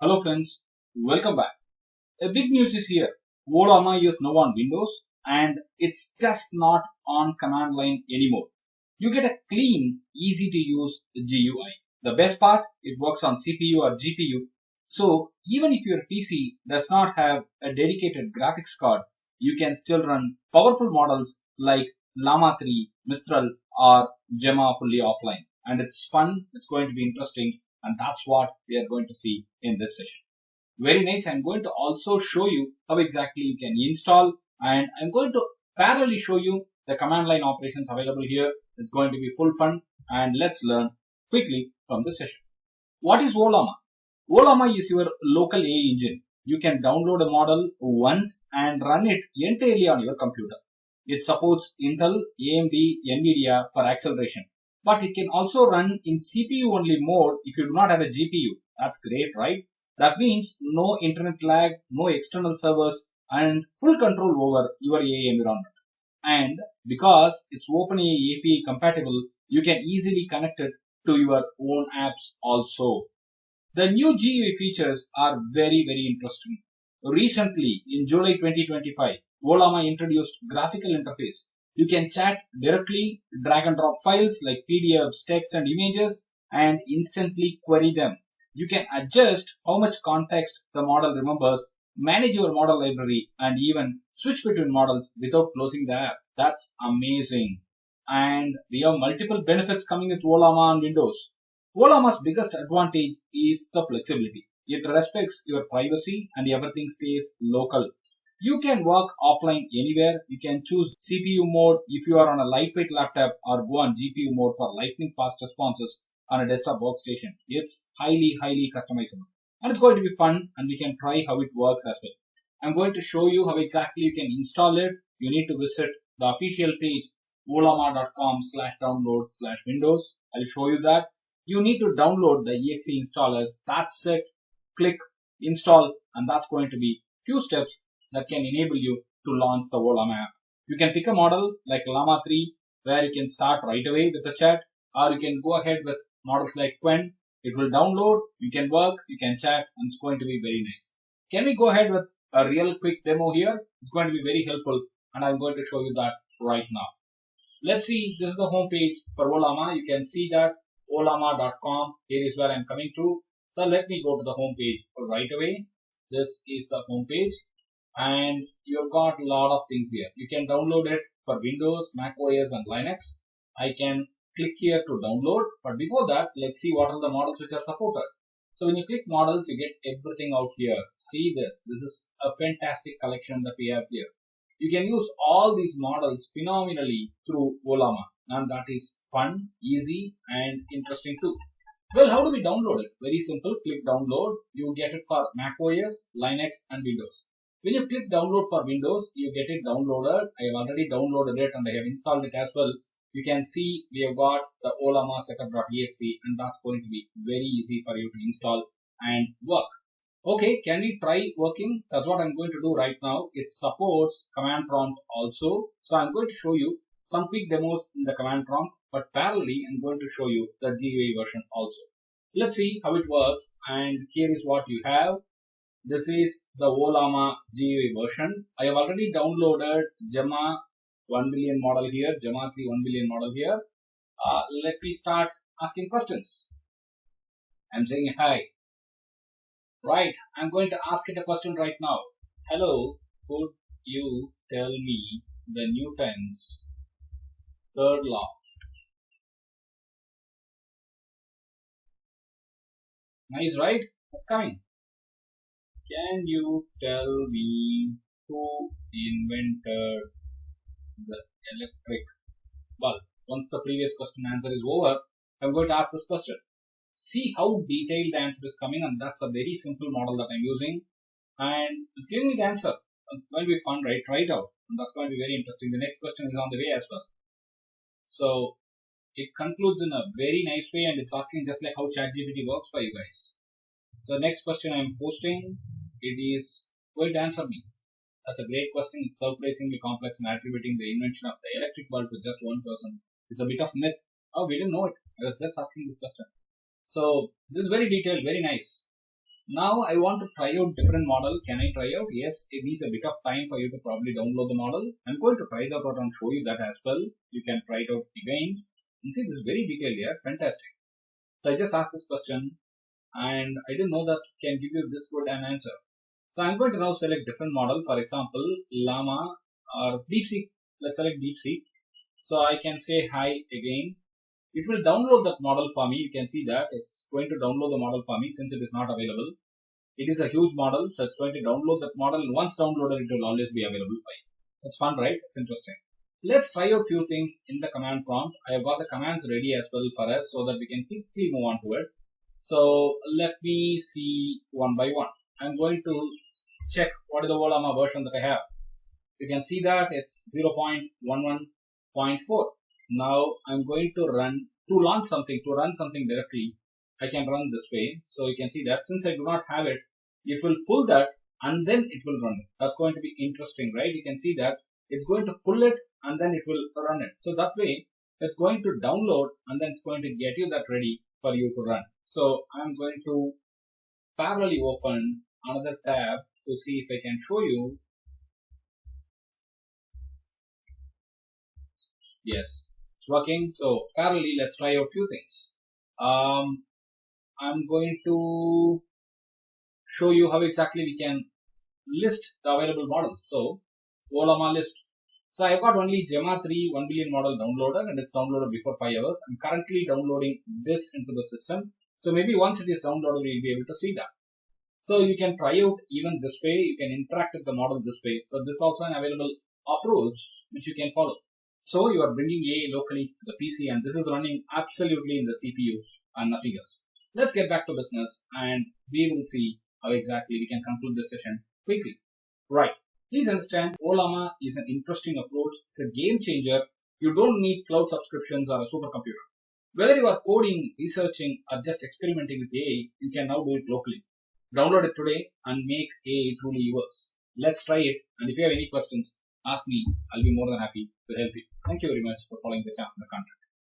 Hello friends, welcome back. A big news is here. Ollama'S is now on Windows and it's just not on command line anymore. You get a clean, easy to use GUI. The best part, it works on CPU or GPU. So even if your PC does not have a dedicated graphics card, you can still run powerful models like Llama 3, Mistral or Gemma fully offline. And it's fun, it's going to be interesting, and that's what we are going to see in this session. Very nice. I'm going to also show you how exactly you can install, and I'm going to parallelly show you the command line operations available here. It's going to be full fun, and let's learn quickly from this session. What is Ollama? Ollama is your local AI engine. You can download a model once and run it entirely on your computer. It supports Intel, AMD, NVIDIA for acceleration. But it can also run in CPU only mode if you do not have a GPU. That's great, right? That means no internet lag, no external servers, and full control over your AI environment. And because it's OpenAI API compatible, you can easily connect it to your own apps also. The new GUI features are very interesting. Recently, in July 2025, Ollama introduced graphical interface. You can chat directly, drag and drop files like PDFs, text and images, and instantly query them. You can adjust how much context the model remembers, manage your model library, and even switch between models without closing the app. That's amazing. And we have multiple benefits coming with Ollama on Windows. Ollama'S biggest advantage is the flexibility. It respects your privacy and everything stays local. You can work offline anywhere. You can choose CPU mode if you are on a lightweight laptop or go on GPU mode for lightning fast responses on a desktop workstation. It's highly customizable. And it's going to be fun, and we can try how it works as well. I'm going to show you how exactly you can install it. You need to visit the official page ollama.com/download/windows. I'll show you that. You need to download the exe installers. That's it. Click install, and that's going to be few steps that can enable you to launch the Ollama app. You can pick a model like Llama 3 where you can start right away with the chat, or you can go ahead with models like Quen. It will download, you can work, you can chat, and it's going to be very nice. Can we go ahead with a real quick demo here? It's going to be very helpful, and I'm going to show you that right now. Let's see, this is the home page for Ollama. You can see that Ollama.com. Here is where I'm coming to. So let me go to the home page right away. This is the home page, and you've got a lot of things here. You can download it for Windows, Mac OS, and Linux. I can click here to download, but before that, let's see what are the models which are supported. So when you click models, you get everything out here. See this. This is a fantastic collection that we have here. You can use all these models phenomenally through Ollama, and that is fun, easy, and interesting too. Well, how do we download it? Very simple. Click download. You get it for Mac OS, Linux, and Windows. When you click download for Windows, you get it downloaded. I have already downloaded it and I have installed it as well. You can see we have got the Ollama setup.exe, and that's going to be very easy for you to install and work. Okay, can we try working? That's what I'm going to do right now. It supports command prompt also. So I'm going to show you some quick demos in the command prompt, but parallelly I'm going to show you the GUI version also. Let's see how it works, and here is what you have. This is the Ollama GUI version. I have already downloaded Gemma 1 billion model here, Gemma 3 1 billion model here. Let me start asking questions. I'm saying hi. Right, I'm going to ask it a question right now. Hello, could you tell me the Newton's third law? Nice, right? What's coming? Can you tell me who invented the electric bulb? Once the previous question answer is over, I'm going to ask this question. See how detailed the answer is coming, and that's a very simple model that I'm using, and it's giving me the answer. It's going to be fun, right? Try it out, and that's going to be very interesting. The next question is on the way as well. So it concludes in a very nice way, and it's asking just like how ChatGPT works for you guys. So the next question I'm posting, it is going to answer me. That's a great question. It's surprisingly complex, and attributing the invention of the electric bulb to just one person is a bit of myth. Oh, we didn't know it. I was just asking this question. So this is very detailed, very nice. Now I want to try out different model. Can I try out? Yes, it needs a bit of time for you to probably download the model. I'm going to try that out and show you that as well. You can try it out again. And see, this is very detailed here. Fantastic. So I just asked this question and I didn't know that can give you this good an answer. So I'm going to now select different model. For example, Llama or DeepSeek. Let's select DeepSeek. So I can say hi again. It will download that model for me. You can see that it's going to download the model for me since it is not available. It is a huge model, so it's going to download that model. Once downloaded, it will always be available for you. It's fun, right? It's interesting. Let's try out few things in the command prompt. I have got the commands ready as well for us so that we can quickly move on to it. So let me see one by one. I'm going to check what is the Ollama version that I have. You can see that it's 0.11.4. Now I'm going to run run something directly. I can run this way. So you can see that since I do not have it, it will pull that and then it will run it. That's going to be interesting, right? You can see that it's going to pull it and then it will run it. So that way it's going to download and then it's going to get you that ready for you to run. So I'm going to parallelly open another tab to see if I can show you. Yes, it's working. So parallelly, let's try out a few things. I'm going to show you how exactly we can list the available models. So Ollama list. So I've got only Gemma 3 1 billion model downloaded and it's downloaded before 5 hours. I'm currently downloading this into the system. So maybe once it is downloaded, we'll be able to see that. So you can try out even this way. You can interact with the model this way. But this is also an available approach which you can follow. So you are bringing AI locally to the PC and this is running absolutely in the CPU and nothing else. Let's get back to business and we will see how exactly we can conclude this session quickly. Right. Please understand, Ollama is an interesting approach. It's a game changer. You don't need cloud subscriptions or a supercomputer. Whether you are coding, researching, or just experimenting with AI, you can now do it locally. Download it today and make AI truly yours. Let's try it. And if you have any questions, ask me. I'll be more than happy to help you. Thank you very much for following the channel, the content.